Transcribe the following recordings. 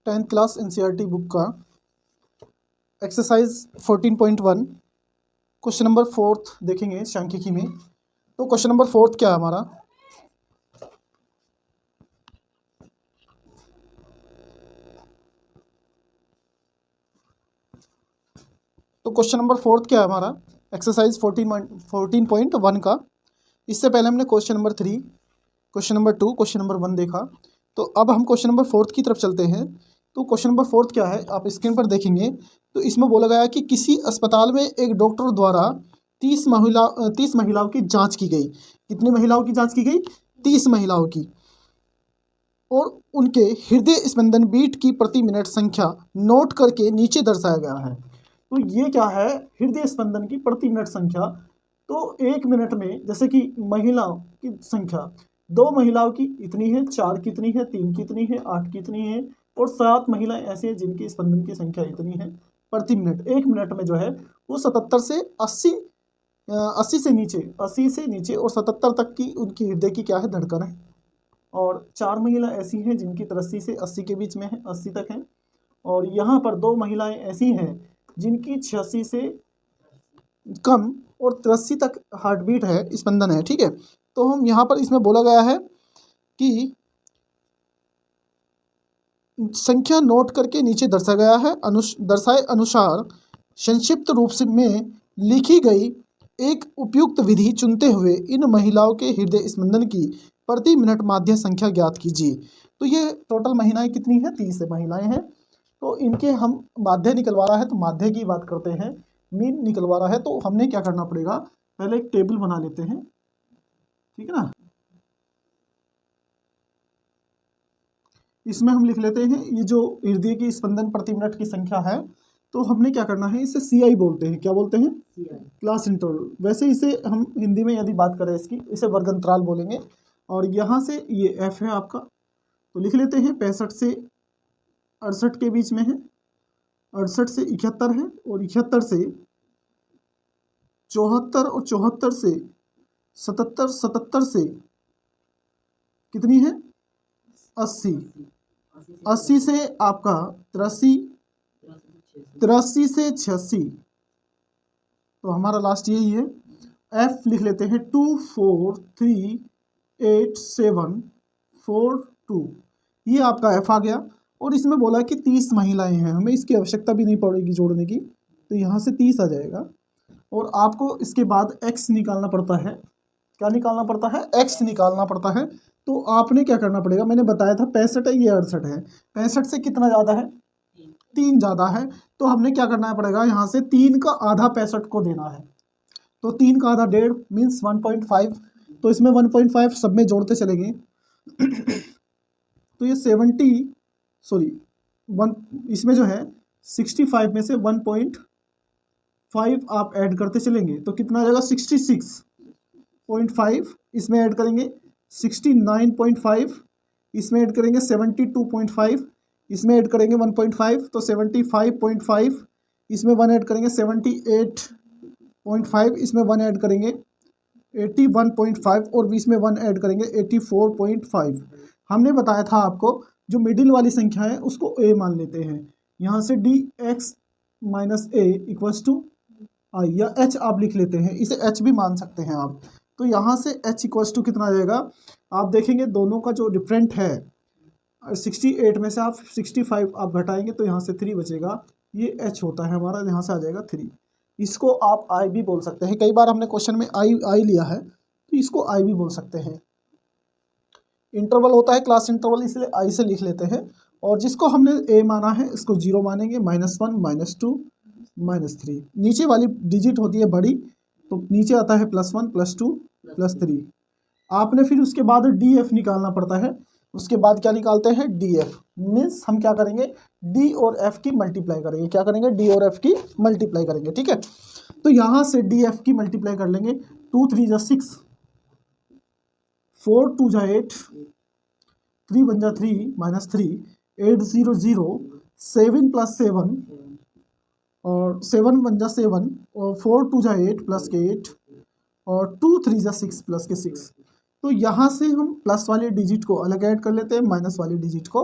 10th class NCERT book का exercise 14.1 question number 4 देखेंगे सांख्यिकी में। तो क्वेश्चन नंबर 4 क्या है हमारा, तो क्वेश्चन नंबर 4 क्या है हमारा एक्सरसाइज 14.1 का। इससे पहले हमने question number 3, question number 2, question number 1 देखा। तो अब हम क्वेश्चन नंबर 4 की तरफ चलते हैं। तो क्वेश्चन नंबर 4 क्या है आप स्क्रीन पर देखेंगे। तो इसमें बोला गया है कि किसी अस्पताल में एक डॉक्टर द्वारा 30 महिलाओं की जांच की गई। कितनी महिलाओं की जांच की गई? 30 महिलाओं की। और उनके हृदय स्पंदन बीट की प्रति मिनट संख्या नोट करके नीचे दर्शाया गया है। तो ये क्या है? हृदय स्पंदन की प्रति मिनट संख्या। तो एक मिनट में जैसे कि महिलाओं की संख्या, 2 महिलाओं की इतनी है, 4 कितनी है, 3 कितनी है, 8 कितनी है, और 7 महिलाएं ऐसी हैं जिनकी स्पंदन की संख्या इतनी है प्रति मिनट। एक मिनट में जो है वो 77 से 80 से नीचे और 77 तक की उनकी हृदय की क्या है, धड़कन है। और 4 महिला ऐसी हैं जिनकी 83 से 80 के बीच में है, 80 तक है। और यहाँ पर 2 महिलाएं ऐसी हैं जिनकी 86 से कम और 83 तक हार्ट बीट है, स्पंदन है। ठीक है, तो हम यहाँ पर इसमें बोला गया है कि संख्या नोट करके नीचे दर्शाया गया है। दर्शाए अनुसार संक्षिप्त रूप से में लिखी गई एक उपयुक्त विधि चुनते हुए इन महिलाओं के हृदय स्पंदन की प्रति मिनट माध्य संख्या ज्ञात कीजिए। तो ये टोटल महिलाएं कितनी है? 30 महिलाएं हैं। तो इनके हम माध्य निकलवा रहा है, तो माध्य की बात करते हैं, मीन निकलवा रहा है। तो हमने क्या करना पड़ेगा, पहले एक टेबल बना लेते हैं, ठीक है ना। इसमें हम लिख लेते हैं ये जो हृदय की स्पंदन प्रति मिनट की संख्या है। तो हमने क्या करना है, इसे CI बोलते हैं। क्या बोलते हैं? Class interval. वैसे इसे हम हिंदी में यदि बात करें इसकी, इसे वर्गंतराल बोलेंगे। और यहाँ से ये F है आपका, तो लिख लेते हैं 65 से 68 के बीच में है, 68 से 71 है, और 71 से 74, और 74 से 77, 77 से कितनी है? 80, 80 से आपका 83, 83 से 86, तो हमारा लास्ट यही है। F लिख लेते हैं 2 4 3 8 7 4 2, ये आपका F आ गया। और इसमें बोला कि 30 महिलाएं हैं, हमें इसकी आवश्यकता भी नहीं पड़ेगी जोड़ने की, तो यहाँ से 30 आ जाएगा। और आपको इसके बाद X निकालना पड़ता है। क्या निकालना पड़ता है? X निकालना पड़ता है। तो आपने क्या करना पड़ेगा, मैंने बताया था 65 है, ये 68 है। 65 से कितना ज़्यादा है? 3 ज़्यादा है। तो हमने क्या करना पड़ेगा, यहाँ से 3 का आधा 65 को देना है। तो 3 का आधा 1.5 मीन्स 1.5। तो इसमें 1.5 सब में जोड़ते चलेंगे तो ये 1 इसमें जो है 65 में से 1.5 आप ऐड करते चलेंगे तो कितना आ जाएगा? 66.5 इसमें ऐड करेंगे, 69.5 इसमें ऐड करेंगे, 72.5 इसमें ऐड करेंगे 1.5, तो 75.5 इसमें 1 ऐड करेंगे, 78.5 इसमें 1 ऐड करेंगे, 81.5 और इसमें 1 ऐड करेंगे, 84.5। हमने बताया था आपको जो मिडिल वाली संख्या है उसको A मान लेते हैं। यहाँ से dx minus A equals to I, या H आप लिख लेते हैं, इसे H भी मान सकते हैं आप। तो यहाँ से H इक्वल्स टू कितना आ जाएगा, आप देखेंगे दोनों का जो डिफरेंट है 68 में से आप 65 आप घटाएंगे तो यहाँ से 3 बचेगा, ये H होता है हमारा, यहाँ से आ जाएगा 3। इसको आप I भी बोल सकते हैं। कई बार हमने क्वेश्चन में I लिया है, तो इसको I भी बोल सकते हैं। इंटरवल होता है क्लास इंटरवल, इसलिए I से लिख लेते हैं। और जिसको हमने A माना है इसको 0 मानेंगे, -1 -2 -3। नीचे वाली डिजिट होती है बड़ी, तो नीचे आता है +1 +2 +3। आपने फिर उसके बाद DF निकालना पड़ता है। उसके बाद क्या निकालते हैं? DF मीन्स हम क्या करेंगे, D और F की मल्टीप्लाई करेंगे। क्या करेंगे? D और F की मल्टीप्लाई करेंगे। ठीक है, तो यहाँ से DF की मल्टीप्लाई कर लेंगे। 2 3 जा 6, 4 2 जा 8, 3 1 जा 3 -3, 8 0 0, 7 + 7 और 7 1 जा 7, और 4 2 जा 8 + के 8, और 2 3 जा 6 + के 6। तो यहाँ से हम प्लस वाले डिजिट को अलग ऐड कर लेते हैं, माइनस वाले डिजिट को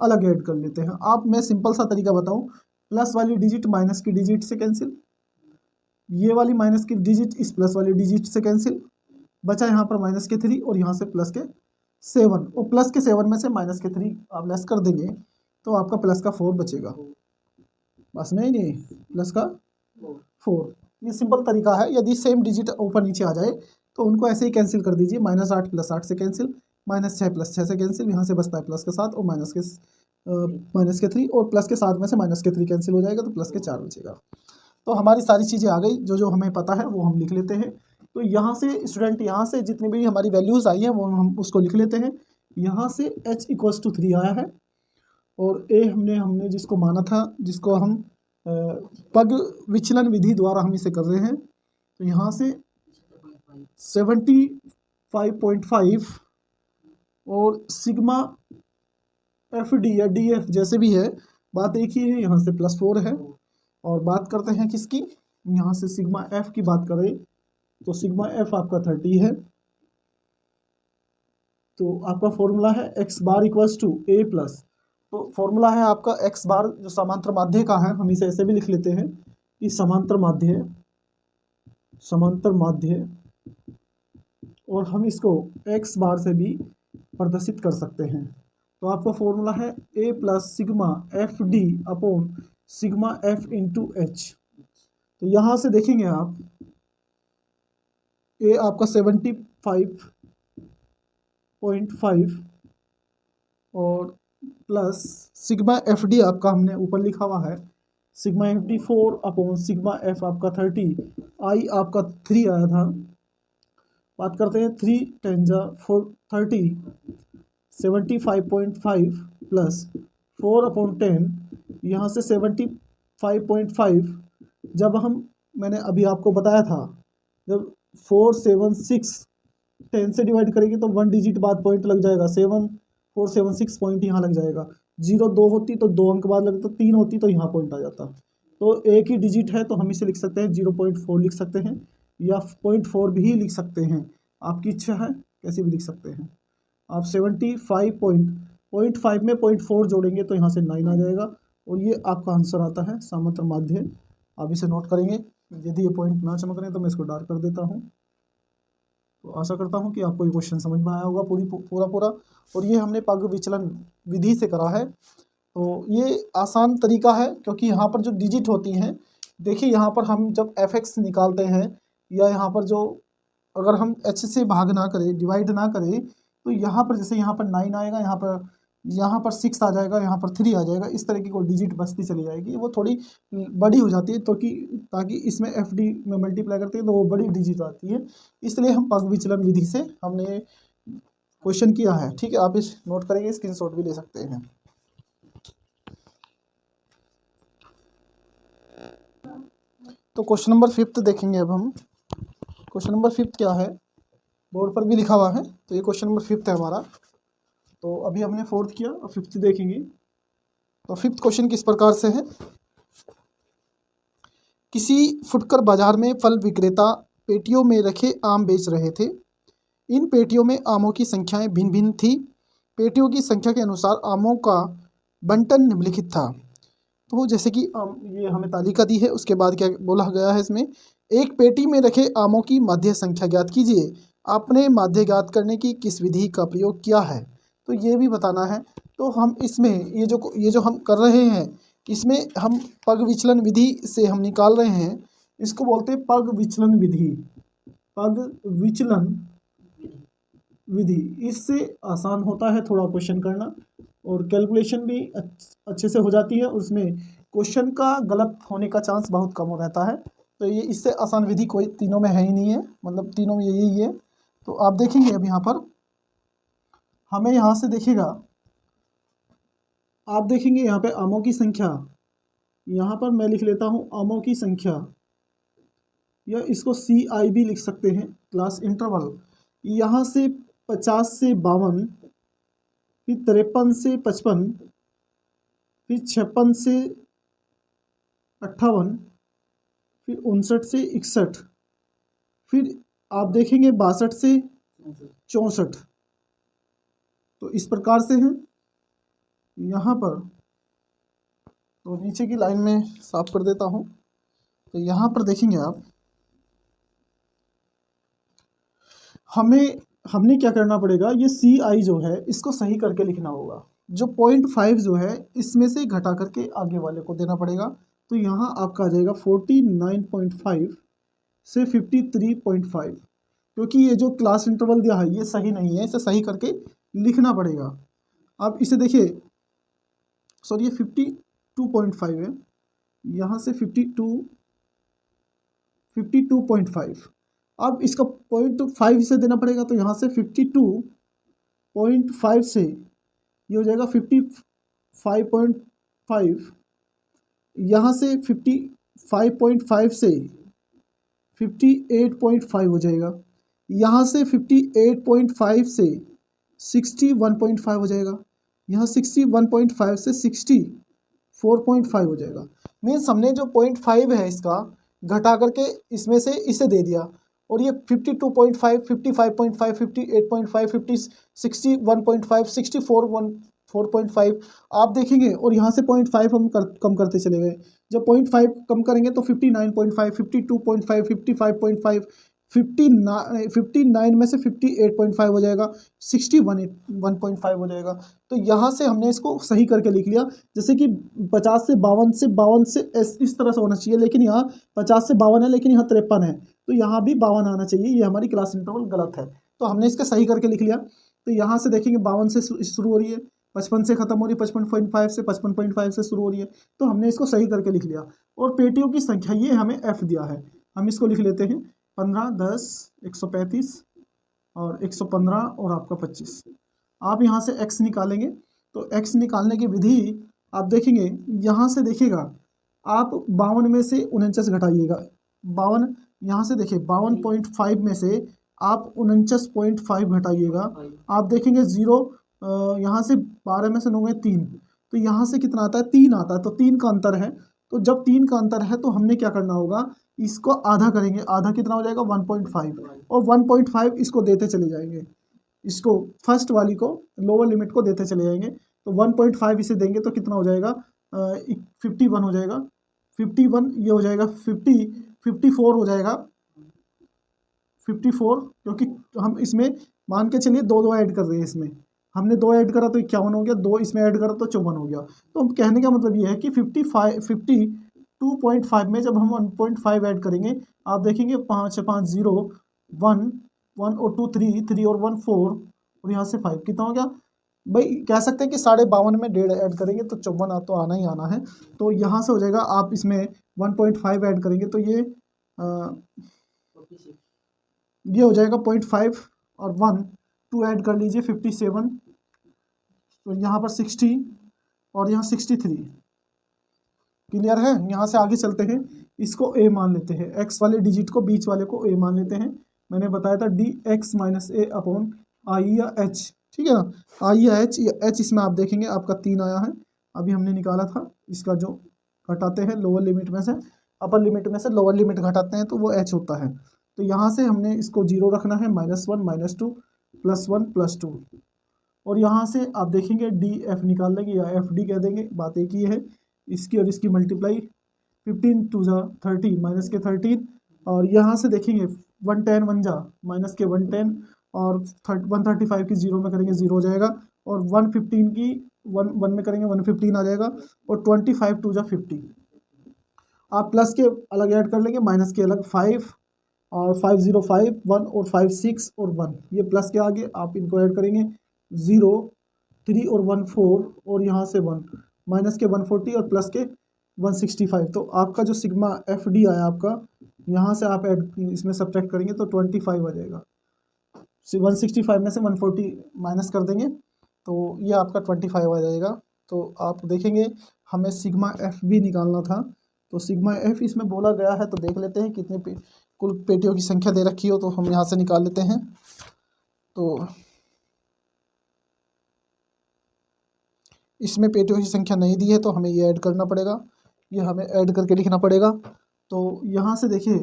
अलग ऐड कर लेते हैं। आप मैं सिंपल सा तरीका बताऊँ, प्लस वाली डिजिट माइनस की डिजिट से कैंसिल, ये वाली माइनस की डिजिट इस प्लस वाली डिजिट से कैंसिल, बचा यहाँ पर माइनस के 3 और यहाँ से प्लस के 7, और प्लस के 7 में से माइनस के 3 आप लेस कर देंगे तो आपका प्लस का 4 बचेगा। बस नहीं, प्लस का 4। ये सिंपल तरीका है। यदि सेम डिजिट ऊपर नीचे आ जाए तो उनको ऐसे ही कैंसिल कर दीजिए, -8 + 8 से कैंसिल, -6 + 6 से कैंसिल, यहाँ से बचता है प्लस के 7 और माइनस के 3, और प्लस के 7 में से माइनस के 3 कैंसिल हो जाएगा तो प्लस के 4 बचेगा। तो हमारी सारी चीज़ें आ गई, जो हमें पता है वो हम लिख लेते हैं। तो यहाँ से स्टूडेंट, यहाँ से जितनी भी हमारी वैल्यूज़ आई हैं वो हम उसको लिख लेते हैं। यहाँ से h = 3 आया है, और a हमने जिसको माना था, जिसको हम पग विचलन विधि द्वारा हम इसे कर रहे हैं, तो यहाँ से 75.5 और सिग्मा FD या DF जैसे भी है, बात एक ही है, यहाँ से +4 है। और बात करते हैं किसकी, यहाँ से सिग्मा F की बात करें तो सिग्मा F आपका 30 है। तो आपका फॉर्मूला है x bar equals to a plus, तो फॉर्मूला है आपका x बार जो समांतर माध्य का है, हम इसे ऐसे भी लिख लेते हैं कि समांतर माध्य, और हम इसको x बार से भी प्रदर्शित कर सकते हैं। तो आपका फॉर्मूला है a plus sigma FD upon sigma F into H। तो यहाँ से देखेंगे आप, a आपका 75.5 और प्लस सिग्मा FD आपका हमने ऊपर लिखा हुआ है, sigma FD 4 upon sigma F आपका 30, I आपका 3 आया था। बात करते हैं 3 × 4 30, 75.5 प्लस 4/10, यहाँ से 75.5, जब मैंने अभी आपको बताया था, जब 4 7 6 10 से डिवाइड करेंगे तो 1 डिजिट बाद पॉइंट लग जाएगा, 7 4 7 6 पॉइंट यहाँ लग जाएगा। 0 2 होती तो 2 अंक बाद लगता, 3 होती तो यहाँ पॉइंट आ जाता। तो एक ही डिजिट है तो हम इसे लिख सकते हैं 0.4 लिख सकते हैं, या 0.4 भी लिख सकते हैं, आपकी इच्छा है कैसे भी लिख सकते हैं। आप 75.5 में 0.4 जोड़ेंगे तो यहाँ से 9 आ जाएगा, और ये आपका आंसर आता है समांतर माध्य। आप इसे नोट करेंगे, यदि ये पॉइंट ना चमक रहे तो मैं इसको डार्क कर देता हूँ। तो आशा करता हूँ कि आपको ये क्वेश्चन समझ में आया होगा पूरा। और ये हमने पग विचलन विधि से करा है, तो ये आसान तरीका है, क्योंकि यहाँ पर जो डिजिट होती हैं, देखिए यहाँ पर हम जब fx निकालते हैं, या यहाँ पर जो अगर हम h से भाग ना करें, डिवाइड ना करें, तो यहाँ पर जैसे यहाँ पर 9 आएगा, यहाँ पर 6 आ जाएगा, यहाँ पर 3 आ जाएगा, इस तरह की कोई डिजिट बचती चली जाएगी, वो थोड़ी बड़ी हो जाती है, तो ताकि इसमें FD में मल्टीप्लाई करते हैं तो वो बड़ी डिजिट आती है, इसलिए हम पग विचलन विधि से हमने क्वेश्चन किया है। ठीक है, आप इस नोट करेंगे, स्क्रीनशॉट भी ले सकते हैं। तो क्वेश्चन नंबर 5 देखेंगे अब हम। क्वेश्चन नंबर 5 क्या है, बोर्ड पर भी लिखा हुआ है, तो ये क्वेश्चन नंबर 5 है हमारा। तो अभी हमने 4th किया, और 5th देखेंगे। तो 5th क्वेश्चन किस प्रकार से है, किसी फुटकर बाजार में फल विक्रेता पेटियों में रखे आम बेच रहे थे। इन पेटियों में आमों की संख्याएं भिन्न भिन्न थी। पेटियों की संख्या के अनुसार आमों का बंटन निम्नलिखित था। तो जैसे कि ये हमें तालिका दी है, उसके बाद क्या बोला गया है इसमें, एक पेटी में रखे आमों की माध्य संख्या ज्ञात कीजिए। आपने माध्य ज्ञात करने की किस विधि का प्रयोग किया है, तो ये भी बताना है। तो हम इसमें ये जो हम कर रहे हैं, इसमें हम पग विचलन विधि से हम निकाल रहे हैं, इसको बोलते हैं पग विचलन विधि। पग विचलन विधि, इससे आसान होता है थोड़ा क्वेश्चन करना, और कैलकुलेशन भी अच्छे से हो जाती है, उसमें क्वेश्चन का गलत होने का चांस बहुत कम रहता है। तो ये इससे आसान विधि कोई तीनों में है ही नहीं है, मतलब तीनों में यही है। तो आप देखेंगे अब यहाँ पर हमें यहाँ से देखिएगा, आप देखेंगे यहाँ पे आमों की संख्या, यहाँ पर मैं लिख लेता हूँ आमों की संख्या, या इसको CI भी लिख सकते हैं, क्लास इंटरवल। यहाँ से 50 से 52, फिर 53 से 55, फिर 56 से 58, फिर 59 से 61, फिर आप देखेंगे 62 से 64। तो इस प्रकार से है यहाँ पर। तो नीचे की लाइन में साफ कर देता हूँ। तो यहाँ पर देखेंगे आप, हमने क्या करना पड़ेगा, ये सी आई जो है इसको सही करके लिखना होगा। जो 0.5 जो है इसमें से घटा करके आगे वाले को देना पड़ेगा। तो यहाँ आपका आ जाएगा 49.5 से 53.5, क्योंकि ये जो क्लास इंटरवल दिया है ये सही नहीं है, इसे सही करके लिखना पड़ेगा। आप इसे देखिए, सॉरी ये 52.5 है, यहाँ से 52.5। अब इसका 0.5 इसे देना पड़ेगा। तो यहाँ से 52.5 से ये हो जाएगा 55.5, यहाँ से 55.5 से 58.5 हो जाएगा, यहाँ से 58.5 से 61.5 हो जाएगा, यहाँ 61.5 से 64.5 हो जाएगा। मीन्स हमने जो 0.5 है इसका घटा करके इसमें से इसे दे दिया, और ये 52.5, 55.5, 58.5, 61.5, 64.5 आप देखेंगे। और यहाँ से 0.5 हम कम करते चले गए। जब 0.5 कम करेंगे तो 59.5, 52.5, 55.5, 59 में से 58.5 हो जाएगा, 61.5 हो जाएगा। तो यहाँ से हमने इसको सही करके लिख लिया। जैसे कि 50 से 52 से इस तरह से होना चाहिए, लेकिन यहाँ 50 से 52 है, लेकिन यहाँ 53 है, तो यहाँ भी 52 आना चाहिए। ये हमारी क्लास इंटरवल गलत है, तो हमने इसका सही करके लिख लिया। तो यहाँ से देखेंगे 52 से शुरू हो रही है, 55 से खत्म हो रही है, 55.5 से 55.5 से शुरू हो रही है। तो हमने इसको सही करके लिख लिया। और पेटियों की संख्या ये हमें F दिया है, हम इसको लिख लेते हैं 15, 10, 135 और 115 और आपका 25। आप यहाँ से x निकालेंगे। तो x निकालने की विधि आप देखेंगे, यहाँ से देखिएगा आप 52 में से 49 घटाइएगा। 52 यहाँ से देखिए 52.5 में से आप 49.5 घटाइएगा। आप देखेंगे 0, यहाँ से 12 में से 9 में 3, तो यहाँ से कितना आता है, 3 आता है। तो 3 का अंतर है। तो जब 3 का अंतर है तो हमने क्या करना होगा, इसको आधा करेंगे। आधा कितना हो जाएगा, 1.5, और 1.5 इसको देते चले जाएंगे, इसको फर्स्ट वाली को लोअर लिमिट को देते चले जाएंगे। तो 1.5 इसे देंगे तो कितना हो जाएगा, 51 हो जाएगा। 51 ये हो जाएगा 54 हो जाएगा, 54, क्योंकि हम इसमें मान के चलिए 2 ऐड कर रहे हैं। इसमें हमने 2 ऐड करा तो 51 हो गया, 2 इसमें ऐड करा तो 54 हो गया। तो हम कहने का मतलब ये है कि 52.5 में जब हम 1.5 ऐड करेंगे, आप देखेंगे 5 5 0 1 1 और 2 3 और 1 4 और यहाँ से 5 कितना हो गया भाई। कह सकते हैं कि 52.5 में 1.5 ऐड करेंगे तो 54 तो आना ही आना है। तो यहाँ से हो जाएगा, आप इसमें 1.5 ऐड करेंगे तो ये हो जाएगा 0.5 और 1 2 ऐड कर लीजिए 57, तो यहाँ पर 60 और यहाँ 63। क्लियर है। यहाँ से आगे चलते हैं, इसको a मान लेते हैं, x वाले डिजिट को बीच वाले को a मान लेते हैं। मैंने बताया था dx minus a upon i या h, ठीक है ना, i या h। इसमें आप देखेंगे आपका 3 आया है, अभी हमने निकाला था। इसका जो घटाते हैं लोअर लिमिट में से अपर लिमिट में से लोअर लिमिट घटाते हैं तो वो h होता है। तो यहाँ से हमने इसको 0 रखना है, -1 -2 +1 +2, और यहाँ से आप देखेंगे df निकाल लेंगे या fd कह देंगे, बात एक ही है। इसकी और इसकी मल्टीप्लाई 15 2 जा 30 माइनस के 13, और यहाँ से देखेंगे 110 1 जा माइनस के 110, और 135 की 0 में करेंगे 0 हो जाएगा, और 115 की 1 में करेंगे 115 आ जाएगा, और 25 2 जा 50। आप प्लस के अलग ऐड कर लेंगे, माइनस के अलग 5 और 5 0 5 1 और 5 6 और 1, ये प्लस के आगे आप इनको ऐड करेंगे 0 3 और 1 4 और यहाँ से 1, माइनस के 140 और प्लस के 165। तो आपका जो सिग्मा एफ डी आया आपका, यहाँ से आप ऐड इसमें सब्ट्रैक्ट करेंगे तो 25 आ जाएगा। 165 में से 140 माइनस कर देंगे तो ये आपका 25 आ जाएगा। तो आप देखेंगे हमें सिग्मा एफ भी निकालना था, तो सिग्मा एफ इसमें बोला गया है। तो देख लेते हैं कितने कुल पेटियों की संख्या दे रखी हो, तो हम यहाँ से निकाल लेते हैं। तो इसमें पेटियों की संख्या नहीं दी है तो हमें ये ऐड करना पड़ेगा, ये हमें ऐड करके लिखना पड़ेगा। तो यहाँ से देखिए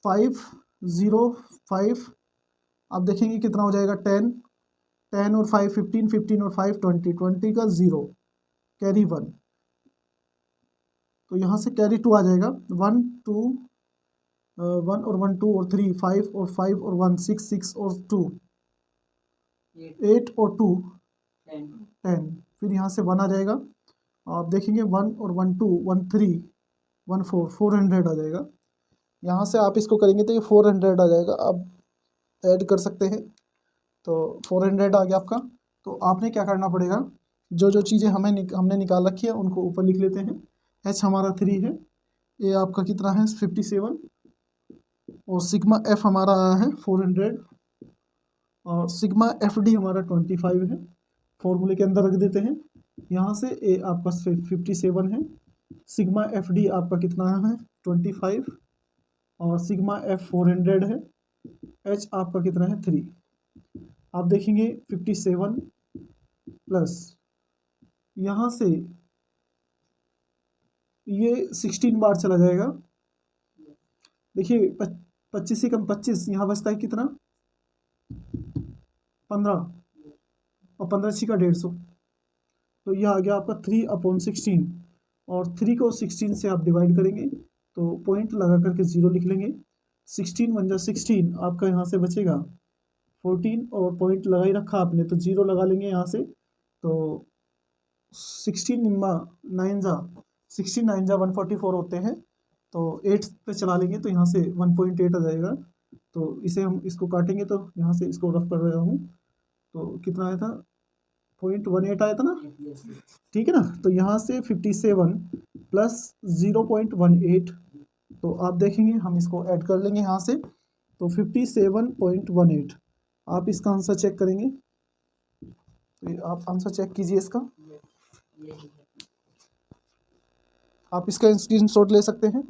5 0 5 आप देखेंगे कितना हो जाएगा, 10, 10 और 5 15, 15 और 5 20, 20 का 0, कैरी 1, तो यहाँ से कैरी 2 आ जाएगा, 1 2 1 और 1 2 और 3 5 और 5 और 1 6 6 और 2 8 और 2 10, फिर यहाँ से 1 आ जाएगा, आप देखेंगे 1 और 1 2 1 3 1 4 400 आ जाएगा। यहाँ से आप इसको करेंगे तो ये 400 आ जाएगा। अब ऐड कर सकते हैं, तो 400 आ गया आपका। तो आपने क्या करना पड़ेगा, जो जो चीज़ें हमने निकाल रखी है उनको ऊपर लिख लेते हैं। एच हमारा 3 है, ए आपका कितना है 57, और सिग्मा एफ हमारा आया है 400, और सिग्मा एफ डी हमारा 25 है। फॉर्मूले के अंदर रख देते हैं। यहाँ से ए आपका 57 है, सिग्मा एफ डी आपका कितना है 25, और सिग्मा एफ 400 है, एच आपका कितना है 3। आप देखेंगे 57 प्लस यहाँ से ये 16 बार चला जाएगा। देखिए 25 से कम 25, यहाँ बचता है कितना 15, और 15 का 150, तो यह आ गया आपका 3/16, और 3 को 16 से आप डिवाइड करेंगे तो पॉइंट लगा करके 0 लिख लेंगे। 16 1 जा 16, आपका यहाँ से बचेगा 14, और पॉइंट लगा ही रखा आपने तो 0 लगा लेंगे यहाँ से, तो 16 9 जा 16 9 जा 144 होते हैं, तो 8 पे चला लेंगे तो यहाँ से 1.8 आ जाएगा। तो इसे हम इसको काटेंगे तो यहाँ से इसको रफ कर रहा हूँ, तो कितना आया था 0.18 आया था ना, ठीक है ना। तो यहाँ से 57 प्लस 0.18, तो आप देखेंगे हम इसको ऐड कर लेंगे यहाँ से, तो 57.18। आप इसका आंसर चेक करेंगे, तो आप आंसर चेक कीजिए इसका, आप इसका स्क्रीनशॉट ले सकते हैं।